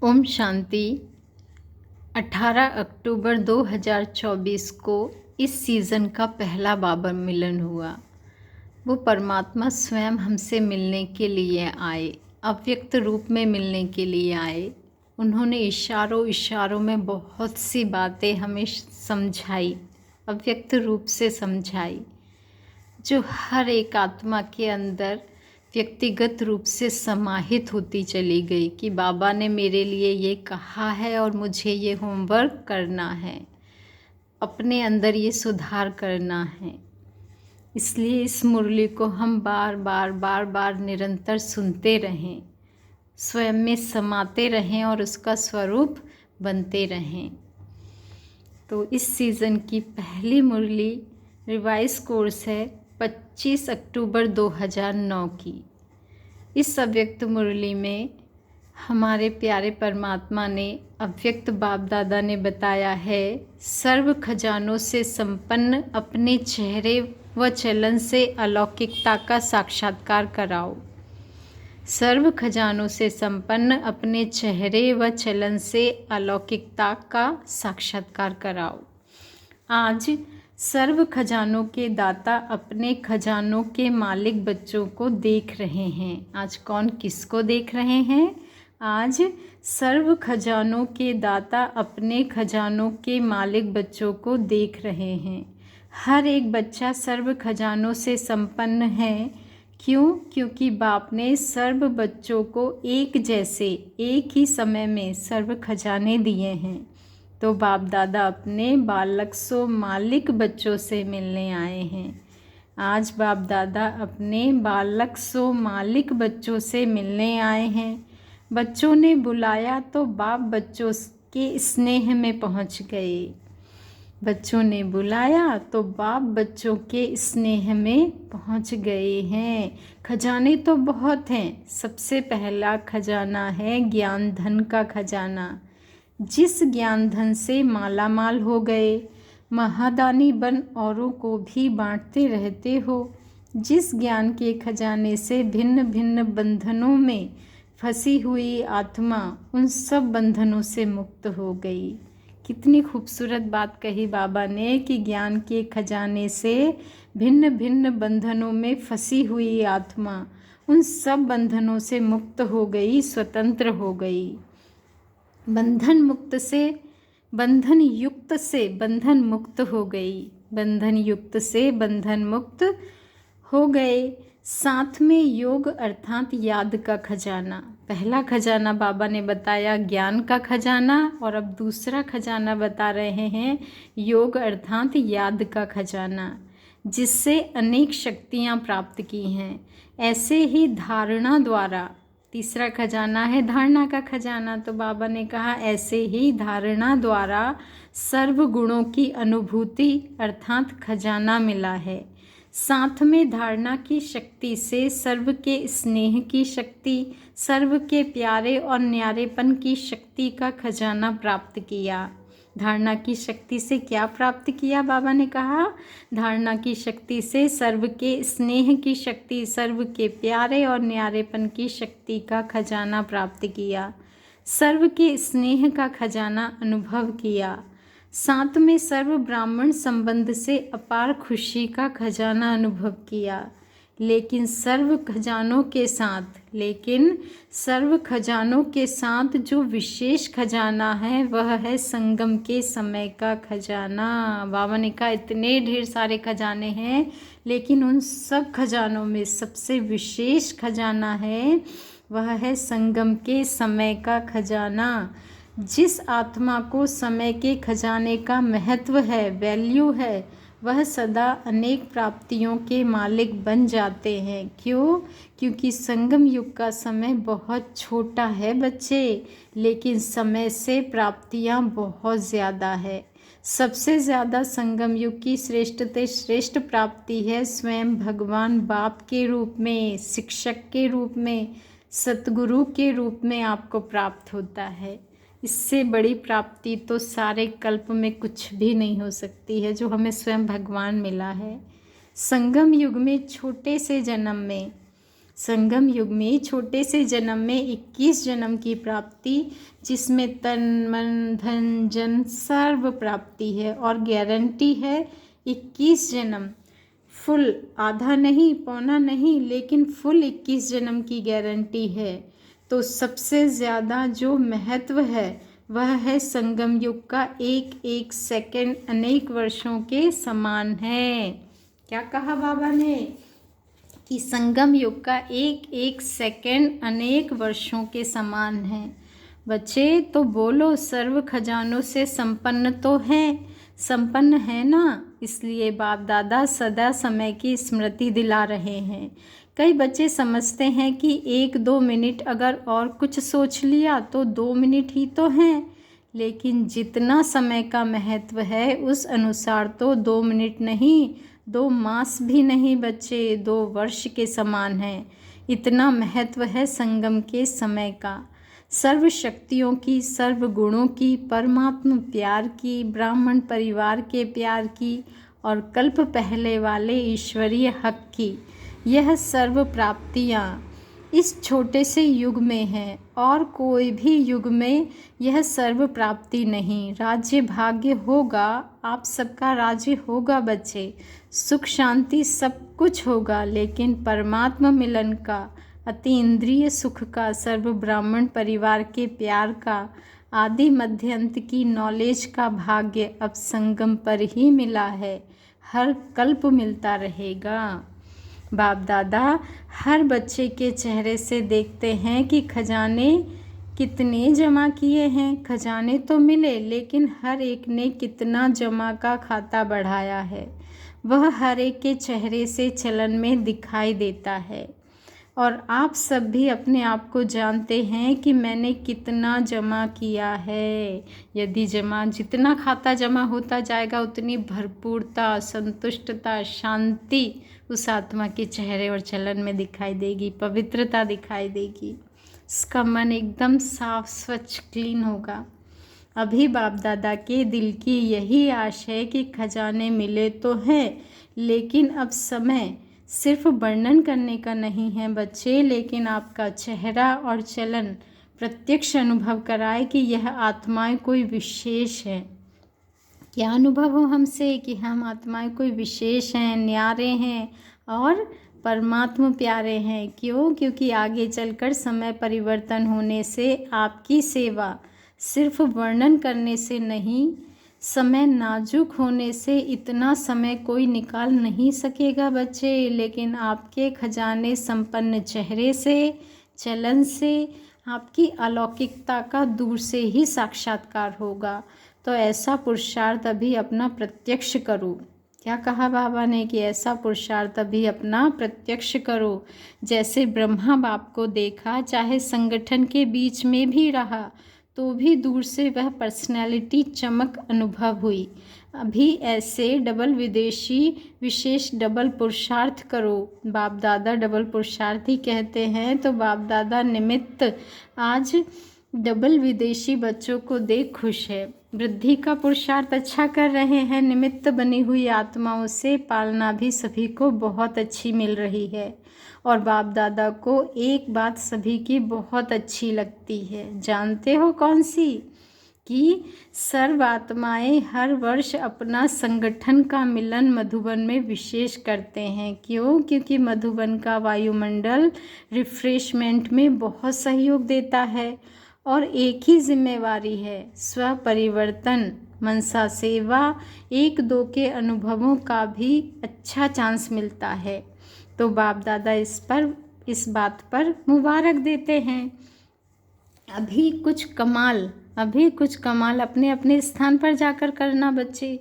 ओम शांति। 18 अक्टूबर 2024 को इस सीज़न का पहला बाबा मिलन हुआ। वो परमात्मा स्वयं हमसे मिलने के लिए आए, अव्यक्त रूप में मिलने के लिए आए। उन्होंने इशारों इशारों में बहुत सी बातें हमें समझाई, अव्यक्त रूप से समझाई, जो हर एक आत्मा के अंदर व्यक्तिगत रूप से समाहित होती चली गई कि बाबा ने मेरे लिए ये कहा है और मुझे ये होमवर्क करना है, अपने अंदर ये सुधार करना है। इसलिए इस मुरली को हम बार बार निरंतर सुनते रहें, स्वयं में समाते रहें और उसका स्वरूप बनते रहें। तो इस सीज़न की पहली मुरली रिवाइज कोर्स है 25 अक्टूबर 2009 की। इस अव्यक्त मुरली में हमारे प्यारे परमात्मा ने, अव्यक्त बाप दादा ने बताया है, सर्व खजानों से संपन्न अपने चेहरे व चलन से अलौकिकता का साक्षात्कार कराओ। सर्व खजानों से संपन्न अपने चेहरे व चलन से अलौकिकता का साक्षात्कार कराओ। आज सर्व खजानों के दाता अपने खजानों के मालिक बच्चों को देख रहे हैं। आज कौन किसको देख रहे हैं? आज सर्व खजानों के दाता अपने खजानों के मालिक बच्चों को देख रहे हैं। हर एक बच्चा सर्व खजानों से संपन्न है। क्यों? क्योंकि बाप ने सर्व बच्चों को एक जैसे एक ही समय में सर्व खजाने दिए हैं। तो बाप दादा अपने बालक सो मालिक बच्चों से मिलने आए हैं। आज बाप दादा अपने बालक सो मालिक बच्चों से मिलने आए हैं। बच्चों ने बुलाया तो बाप बच्चों के स्नेह में पहुंच गए। बच्चों ने बुलाया तो बाप बच्चों के स्नेह में पहुंच गए हैं। खजाने तो बहुत हैं। सबसे पहला खजाना है ज्ञान धन का खजाना। जिस ज्ञान धन से माला माल हो गए, महादानी बन औरों को भी बांटते रहते हो। जिस ज्ञान के खजाने से भिन्न भिन्न बंधनों में फंसी हुई आत्मा उन सब बंधनों से मुक्त हो गई। कितनी खूबसूरत बात कही बाबा ने कि ज्ञान के खजाने से भिन्न भिन्न बंधनों में फंसी हुई आत्मा उन सब बंधनों से मुक्त हो गई, स्वतंत्र हो गई। बंधन मुक्त से बंधन युक्त से बंधन मुक्त हो गई, बंधन युक्त से बंधन मुक्त हो गए। साथ में योग अर्थात याद का खजाना। पहला खजाना बाबा ने बताया ज्ञान का खजाना, और अब दूसरा खजाना बता रहे हैं योग अर्थात याद का खजाना, जिससे अनेक शक्तियाँ प्राप्त की हैं। ऐसे ही धारणा द्वारा, तीसरा खजाना है धारणा का खजाना। तो बाबा ने कहा ऐसे ही धारणा द्वारा सर्व गुणों की अनुभूति अर्थात खजाना मिला है। साथ में धारणा की शक्ति से सर्व के स्नेह की शक्ति, सर्व के प्यारे और न्यारेपन की शक्ति का खजाना प्राप्त किया। धारणा की शक्ति से क्या प्राप्त किया? बाबा ने कहा धारणा की शक्ति से सर्व के स्नेह की शक्ति, सर्व के प्यारे और न्यारेपन की शक्ति का खजाना प्राप्त किया। सर्व के स्नेह का खजाना अनुभव किया। साथ में सर्व ब्राह्मण संबंध से अपार खुशी का खजाना अनुभव किया। लेकिन सर्व खजानों के साथ जो विशेष खजाना है वह है संगम के समय का खजाना। बाबा ने कहा इतने ढेर सारे खजाने हैं, लेकिन उन सब खजानों में सबसे विशेष खजाना है वह है संगम के समय का खजाना। जिस आत्मा को समय के खजाने का महत्व है, वैल्यू है, वह सदा अनेक प्राप्तियों के मालिक बन जाते हैं। क्यों? क्योंकि संगम युग का समय बहुत छोटा है बच्चे, लेकिन समय से प्राप्तियां बहुत ज़्यादा है। सबसे ज़्यादा संगम युग की श्रेष्ठ प्राप्ति है स्वयं भगवान बाप के रूप में, शिक्षक के रूप में, सतगुरु के रूप में आपको प्राप्त होता है। इससे बड़ी प्राप्ति तो सारे कल्प में कुछ भी नहीं हो सकती है, जो हमें स्वयं भगवान मिला है। संगम युग में छोटे से जन्म में संगम युग में छोटे से जन्म में 21 जन्म की प्राप्ति, जिसमें तन मन धन जन सर्व प्राप्ति है और गारंटी है 21 जन्म, फुल, आधा नहीं पौना नहीं, लेकिन फुल 21 जन्म की गारंटी है। तो सबसे ज़्यादा जो महत्व है वह है संगम युग का, एक एक सेकंड अनेक वर्षों के समान है। क्या कहा बाबा ने कि संगम युग का एक एक सेकंड अनेक वर्षों के समान है। बच्चे तो बोलो, सर्व खजानों से संपन्न तो हैं, संपन्न है ना, इसलिए बाप दादा सदा समय की स्मृति दिला रहे हैं। कई बच्चे समझते हैं कि 1-2 मिनट अगर और कुछ सोच लिया तो 2 मिनट ही तो हैं, लेकिन जितना समय का महत्व है उस अनुसार तो 2 मिनट नहीं, 2 मास भी नहीं बच्चे, 2 वर्ष के समान है। इतना महत्व है संगम के समय का, सर्व शक्तियों की, सर्व गुणों की, परमात्मा प्यार की, ब्राह्मण परिवार के प्यार की और कल्प पहले वाले ईश्वरीय हक की। यह सर्व प्राप्तियाँ इस छोटे से युग में हैं और कोई भी युग में यह सर्व प्राप्ति नहीं। राज्य भाग्य होगा, आप सबका राज्य होगा बच्चे, सुख शांति सब कुछ होगा, लेकिन परमात्मा मिलन का, अति इंद्रिय सुख का, सर्व ब्राह्मण परिवार के प्यार का, आदि मध्य अंत की नॉलेज का भाग्य अब संगम पर ही मिला है, हर कल्प मिलता रहेगा। बाप दादा हर बच्चे के चेहरे से देखते हैं कि खजाने कितने जमा किए हैं। खजाने तो मिले, लेकिन हर एक ने कितना जमा का खाता बढ़ाया है, वह हर एक के चेहरे से चलन में दिखाई देता है। और आप सब भी अपने आप को जानते हैं कि मैंने कितना जमा किया है। यदि जितना खाता जमा होता जाएगा उतनी भरपूरता, संतुष्टता, शांति उस आत्मा के चेहरे और चलन में दिखाई देगी, पवित्रता दिखाई देगी, उसका मन एकदम साफ स्वच्छ क्लीन होगा। अभी बाप दादा के दिल की यही आश है कि खजाने मिले तो हैं, लेकिन अब समय सिर्फ वर्णन करने का नहीं है बच्चे, लेकिन आपका चेहरा और चलन प्रत्यक्ष अनुभव कराए कि यह आत्माएं कोई विशेष है। क्या अनुभव हो हमसे कि हम आत्माएं कोई विशेष हैं, न्यारे हैं और परमात्मा प्यारे हैं। क्यों? क्योंकि आगे चलकर समय परिवर्तन होने से आपकी सेवा सिर्फ वर्णन करने से नहीं, समय नाजुक होने से इतना समय कोई निकाल नहीं सकेगा बच्चे, लेकिन आपके खजाने संपन्न चेहरे से, चलन से, आपकी अलौकिकता का दूर से ही साक्षात्कार होगा। तो ऐसा पुरुषार्थ अभी अपना प्रत्यक्ष करो। क्या कहा बाबा ने कि ऐसा पुरुषार्थ अभी अपना प्रत्यक्ष करो। जैसे ब्रह्मा बाप को देखा, चाहे संगठन के बीच में भी रहा तो भी दूर से वह पर्सनैलिटी चमक अनुभव हुई। अभी ऐसे डबल विदेशी विशेष डबल पुरुषार्थ करो। बाप दादा डबल पुरुषार्थ ही कहते हैं, तो बाप दादा निमित्त आज डबल विदेशी बच्चों को देख खुश है। वृद्धि का पुरुषार्थ अच्छा कर रहे हैं, निमित्त बनी हुई आत्माओं से पालना भी सभी को बहुत अच्छी मिल रही है। और बाप दादा को एक बात सभी की बहुत अच्छी लगती है, जानते हो कौन सी? कि सर्व आत्माएं हर वर्ष अपना संगठन का मिलन मधुबन में विशेष करते हैं। क्यों? क्योंकि मधुबन का वायुमंडल रिफ्रेशमेंट में बहुत सहयोग देता है और एक ही जिम्मेवारी है, स्व परिवर्तन, मनसा सेवा, 1-2 के अनुभवों का भी अच्छा चांस मिलता है। तो बाप दादा इस बात पर मुबारक देते हैं। अभी कुछ कमाल अपने अपने स्थान पर जाकर करना बच्चे।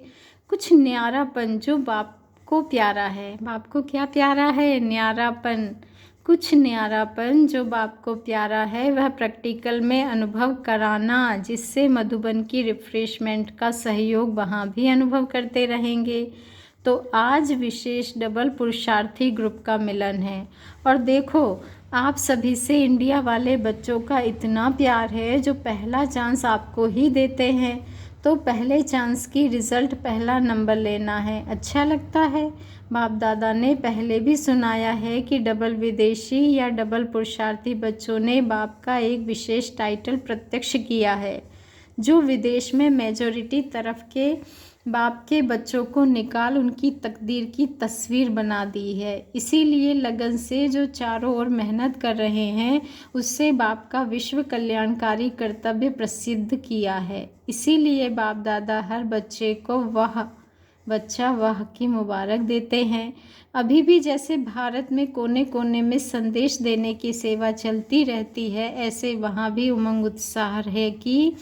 कुछ न्यारापन जो बाप को प्यारा है। बाप को क्या प्यारा है? न्यारापन। कुछ न्यारापन जो बाप को प्यारा है वह प्रैक्टिकल में अनुभव कराना, जिससे मधुबन की रिफ्रेशमेंट का सहयोग वहाँ भी अनुभव करते रहेंगे। तो आज विशेष डबल पुरुषार्थी ग्रुप का मिलन है। और देखो, आप सभी से इंडिया वाले बच्चों का इतना प्यार है जो पहला चांस आपको ही देते हैं। तो पहले चांस की रिज़ल्ट पहला नंबर लेना है। अच्छा लगता है। बाप दादा ने पहले भी सुनाया है कि डबल विदेशी या डबल पुरुषार्थी बच्चों ने बाप का एक विशेष टाइटल प्रत्यक्ष किया है, जो विदेश में मेजॉरिटी तरफ के बाप के बच्चों को निकाल उनकी तकदीर की तस्वीर बना दी है। इसीलिए लगन से जो चारों ओर मेहनत कर रहे हैं, उससे बाप का विश्व कल्याणकारी कर्तव्य प्रसिद्ध किया है। इसीलिए बाप दादा हर बच्चे को वाह की मुबारक देते हैं। अभी भी जैसे भारत में कोने कोने में संदेश देने की सेवा चलती रहती है, ऐसे वहाँ भी उमंग उत्साह है कि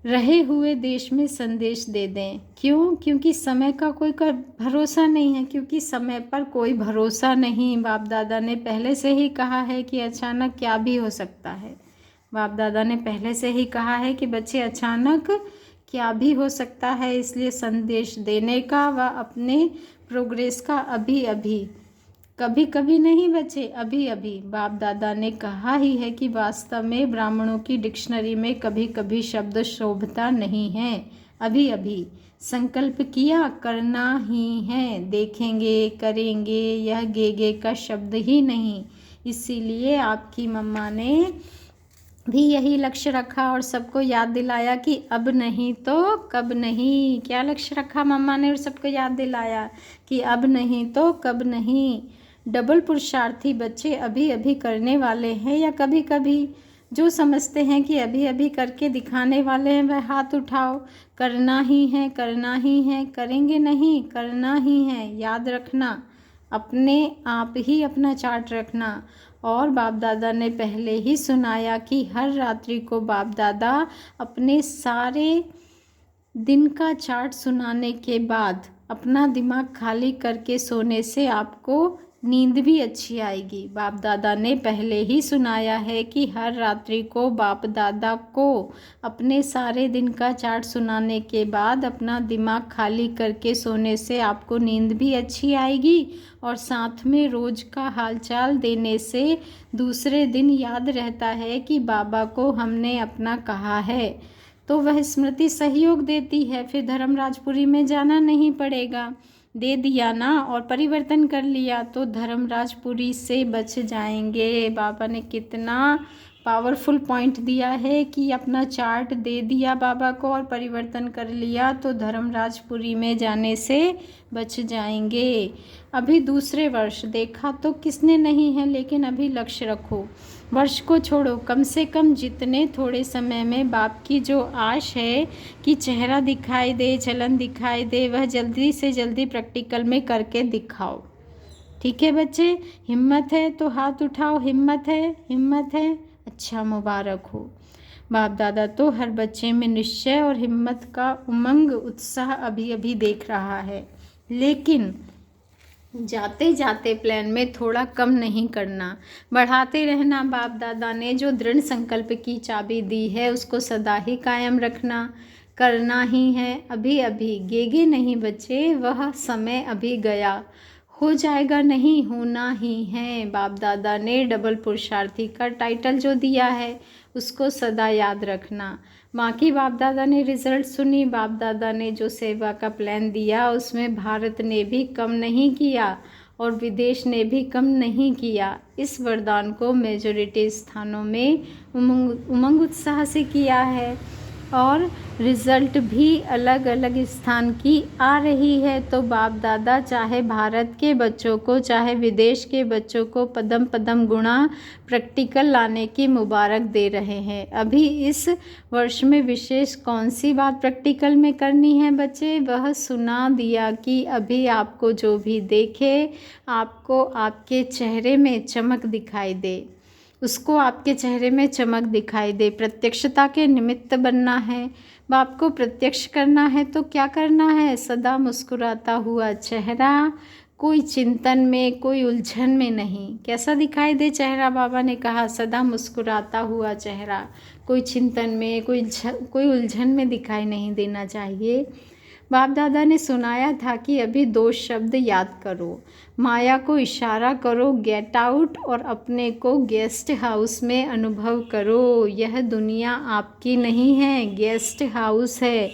रहे हुए देश में संदेश दे दें। क्यों? क्योंकि समय का कोई भरोसा नहीं है, क्योंकि समय पर कोई भरोसा नहीं। बाप दादा ने पहले से ही कहा है कि अचानक क्या भी हो सकता है। बाप दादा ने पहले से ही कहा है कि बच्चे अचानक क्या भी हो सकता है, इसलिए संदेश देने का व अपने प्रोग्रेस का अभी अभी, कभी कभी नहीं बच्चे, अभी अभी। बाप दादा ने कहा ही है कि वास्तव में ब्राह्मणों की डिक्शनरी में कभी कभी शब्द शोभता नहीं है। अभी अभी संकल्प किया, करना ही है, देखेंगे करेंगे, यह गेगे का शब्द ही नहीं। इसीलिए आपकी मम्मा ने भी यही लक्ष्य रखा और सबको याद दिलाया कि अब नहीं तो कब नहीं। क्या लक्ष्य रखा मम्मा ने और सबको याद दिलाया कि अब नहीं तो कब नहीं। डबल पुरुषार्थी बच्चे अभी अभी करने वाले हैं या कभी कभी? जो समझते हैं कि अभी अभी करके दिखाने वाले हैं, वह हाथ उठाओ। करना ही है, करना ही है, करेंगे नहीं, करना ही है। याद रखना, अपने आप ही अपना चार्ट रखना। और बाप दादा ने पहले ही सुनाया कि हर रात्रि को बाप दादा अपने सारे दिन का चार्ट सुनाने के बाद अपना दिमाग खाली करके सोने से आपको नींद भी अच्छी आएगी। बाप दादा ने पहले ही सुनाया है कि हर रात्रि को बाप दादा को अपने सारे दिन का चार्ट सुनाने के बाद अपना दिमाग खाली करके सोने से आपको नींद भी अच्छी आएगी और साथ में रोज़ का हालचाल देने से दूसरे दिन याद रहता है कि बाबा को हमने अपना कहा है, तो वह स्मृति सहयोग देती है। फिर धर्मराजपुरी में जाना नहीं पड़ेगा। दे दिया ना और परिवर्तन कर लिया तो धर्मराजपुरी से बच जाएंगे। बाबा ने कितना पावरफुल पॉइंट दिया है कि अपना चार्ट दे दिया बाबा को और परिवर्तन कर लिया तो धर्मराजपुरी में जाने से बच जाएंगे। अभी दूसरे वर्ष देखा तो किसने नहीं है, लेकिन अभी लक्ष्य रखो। वर्ष को छोड़ो, कम से कम जितने थोड़े समय में बाप की जो आश है कि चेहरा दिखाई दे, चलन दिखाई दे, वह जल्दी से जल्दी प्रैक्टिकल में करके दिखाओ। ठीक है बच्चे? हिम्मत है तो हाथ उठाओ। हिम्मत है? हिम्मत है? अच्छा, मुबारक हो। बाप दादा तो हर बच्चे में निश्चय और हिम्मत का उमंग उत्साह अभी अभी देख रहा है, लेकिन जाते जाते प्लान में थोड़ा कम नहीं करना, बढ़ाते रहना। बाप दादा ने जो दृढ़ संकल्प की चाबी दी है उसको सदा ही कायम रखना। करना ही है अभी अभी, गेगे नहीं बच्चे, वह समय अभी गया, हो जाएगा नहीं, होना ही है। बाप दादा ने डबल पुरुषार्थी का टाइटल जो दिया है उसको सदा याद रखना। बाकी बाप दादा ने रिजल्ट सुनी, बाप दादा ने जो सेवा का प्लान दिया उसमें भारत ने भी कम नहीं किया और विदेश ने भी कम नहीं किया। इस वरदान को मेजॉरिटी स्थानों में उमंग उत्साह से किया है और रिज़ल्ट भी अलग अलग स्थान की आ रही है। तो बाप दादा चाहे भारत के बच्चों को चाहे विदेश के बच्चों को पदम पदम गुणा प्रैक्टिकल लाने की मुबारक दे रहे हैं। अभी इस वर्ष में विशेष कौन सी बात प्रैक्टिकल में करनी है बच्चे, वह सुना दिया कि अभी आपको जो भी देखे आपको आपके चेहरे में चमक दिखाई दे, उसको आपके चेहरे में चमक दिखाई दे। प्रत्यक्षता के निमित्त बनना है, बाप को प्रत्यक्ष करना है तो क्या करना है? सदा मुस्कुराता हुआ चेहरा, कोई चिंतन में कोई उलझन में नहीं। कैसा दिखाई दे चेहरा? बाबा ने कहा सदा मुस्कुराता हुआ चेहरा, कोई चिंतन में कोई उलझन में दिखाई नहीं देना चाहिए। बाप दादा ने सुनाया था कि अभी 2 शब्द याद करो, माया को इशारा करो गेट आउट, और अपने को गेस्ट हाउस में अनुभव करो। यह दुनिया आपकी नहीं है, गेस्ट हाउस है।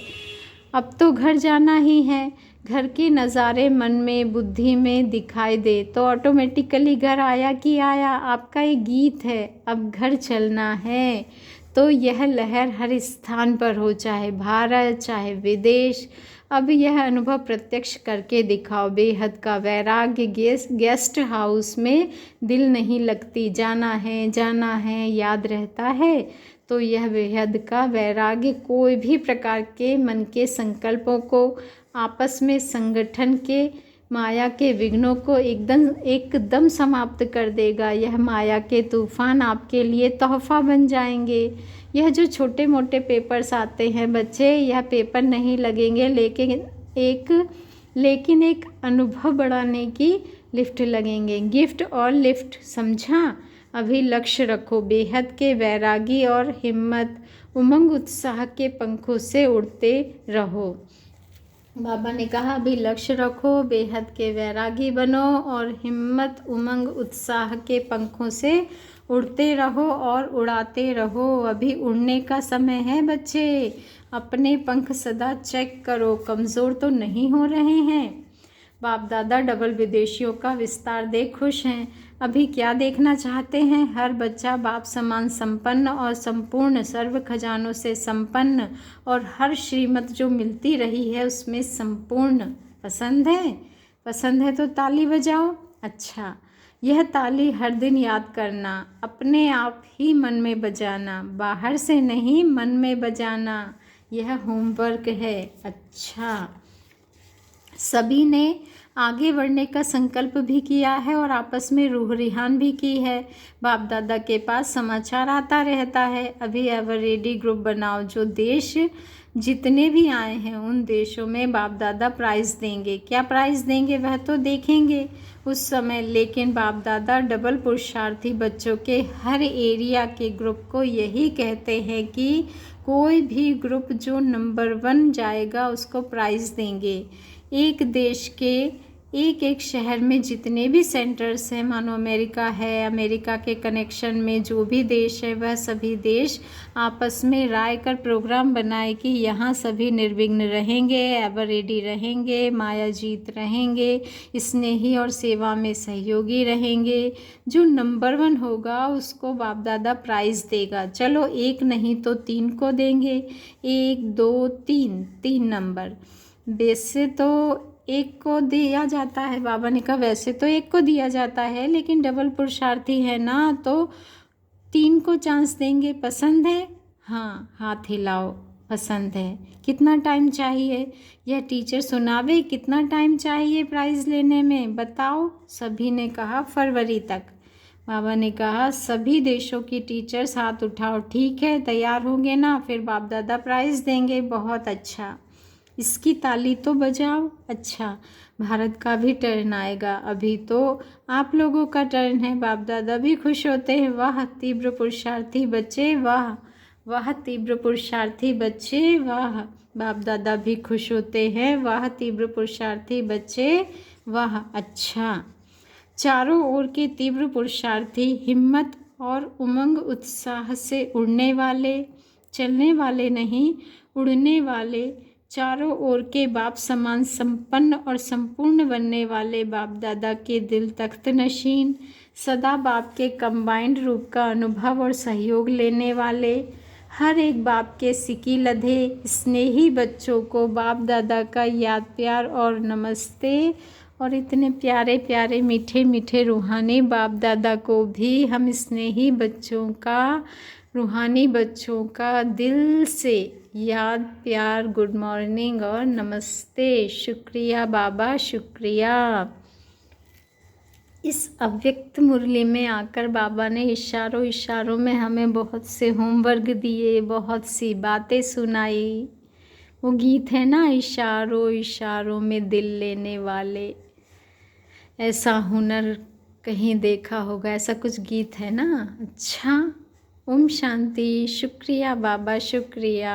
अब तो घर जाना ही है। घर के नज़ारे मन में बुद्धि में दिखाई दे तो ऑटोमेटिकली घर आया कि आया, आपका एक गीत है। अब घर चलना है तो यह लहर हर स्थान पर हो, चाहे भारत चाहे विदेश। अब यह अनुभव प्रत्यक्ष करके दिखाओ। बेहद का वैराग्य गेस्ट हाउस में दिल नहीं लगती, जाना है याद रहता है। तो यह बेहद का वैराग्य कोई भी प्रकार के मन के संकल्पों को, आपस में संगठन के माया के विघ्नों को एकदम समाप्त कर देगा। यह माया के तूफान आपके लिए तोहफा बन जाएंगे। यह जो छोटे मोटे पेपर्स आते हैं बच्चे, यह पेपर नहीं लगेंगे, लेकिन एक अनुभव बढ़ाने की लिफ्ट लगेंगे। गिफ्ट और लिफ्ट, समझा? अभी लक्ष्य रखो, बेहद के वैरागी और हिम्मत उमंग उत्साह के पंखों से उड़ते रहो। बाबा ने कहा अभी लक्ष्य रखो, बेहद के वैरागी बनो और हिम्मत उमंग उत्साह के पंखों से उड़ते रहो और उड़ाते रहो। अभी उड़ने का समय है बच्चे। अपने पंख सदा चेक करो, कमज़ोर तो नहीं हो रहे हैं। बाप दादा डबल विदेशियों का विस्तार देख खुश हैं। अभी क्या देखना चाहते हैं? हर बच्चा बाप समान संपन्न और संपूर्ण सर्व खजानों से संपन्न, और हर श्रीमत जो मिलती रही है उसमें संपूर्ण। पसंद है? पसंद है तो ताली बजाओ। अच्छा, यह ताली हर दिन याद करना, अपने आप ही मन में बजाना, बाहर से नहीं, मन में बजाना। यह होमवर्क है। अच्छा, सभी ने आगे बढ़ने का संकल्प भी किया है और आपस में रूह रिहान भी की है। बाप दादा के पास समाचार आता रहता है। अभी एवर रेडी ग्रुप बनाओ। जो देश जितने भी आए हैं उन देशों में बाप दादा प्राइज़ देंगे। क्या प्राइज़ देंगे वह तो देखेंगे उस समय, लेकिन बाप दादा डबल पुरुषार्थी बच्चों के हर एरिया के ग्रुप को यही कहते हैं कि कोई भी ग्रुप जो नंबर 1 जाएगा उसको प्राइज़ देंगे। एक देश के एक शहर में जितने भी सेंटर्स हैं, मानो अमेरिका है, अमेरिका के कनेक्शन में जो भी देश है, वह सभी देश आपस में राय कर प्रोग्राम बनाए कि यहाँ सभी निर्विघ्न रहेंगे, एवर रेडी रहेंगे, माया जीत रहेंगे, स्नेही और सेवा में सहयोगी रहेंगे। जो नंबर 1 होगा उसको बाप दादा प्राइज़ देगा। चलो 1 नहीं तो 3 को देंगे। 1 2 3 नंबर। वैसे तो 1 को दिया जाता है, बाबा ने कहा वैसे तो 1 को दिया जाता है, लेकिन डबल पुरुषार्थी है ना तो 3 को चांस देंगे। पसंद है? हाँ, हाथ हिलाओ। पसंद है। कितना टाइम चाहिए? यह टीचर सुनावे। कितना टाइम चाहिए प्राइज़ लेने में बताओ? सभी ने कहा फरवरी तक। बाबा ने कहा सभी देशों की टीचर्स हाथ उठाओ। ठीक है, तैयार होंगे ना? फिर बाप दादा प्राइज़ देंगे। बहुत अच्छा, इसकी ताली तो बजाओ। अच्छा, भारत का भी टर्न आएगा। अभी तो आप लोगों का टर्न है। बाप दादा भी खुश होते हैं। वाह तीव्र पुरुषार्थी बच्चे, वाह वाह तीव्र पुरुषार्थी बच्चे, वाह। बाप दादा भी खुश होते हैं। वाह तीव्र पुरुषार्थी बच्चे, वाह। अच्छा, चारों ओर के तीव्र पुरुषार्थी, हिम्मत और उमंग उत्साह से उड़ने वाले, चलने वाले नहीं, उड़ने वाले, चारों ओर के बाप समान संपन्न और संपूर्ण बनने वाले बाप दादा के दिल तख्त नशीन, सदा बाप के कंबाइंड रूप का अनुभव और सहयोग लेने वाले, हर एक बाप के सिकी लधे स्नेही बच्चों को बाप दादा का याद प्यार और नमस्ते। और इतने प्यारे प्यारे मीठे मीठे रूहानी बाप दादा को भी हम स्नेही बच्चों का, रूहानी बच्चों का दिल से याद प्यार, गुड मॉर्निंग और नमस्ते। शुक्रिया बाबा, शुक्रिया। इस अव्यक्त मुरली में आकर बाबा ने इशारों इशारों में हमें बहुत से होमवर्क दिए, बहुत सी बातें सुनाई। वो गीत है ना, इशारों इशारों में दिल लेने वाले, ऐसा हुनर कहीं देखा होगा, ऐसा कुछ गीत है ना। अच्छा, ओम शांति। शुक्रिया बाबा, शुक्रिया।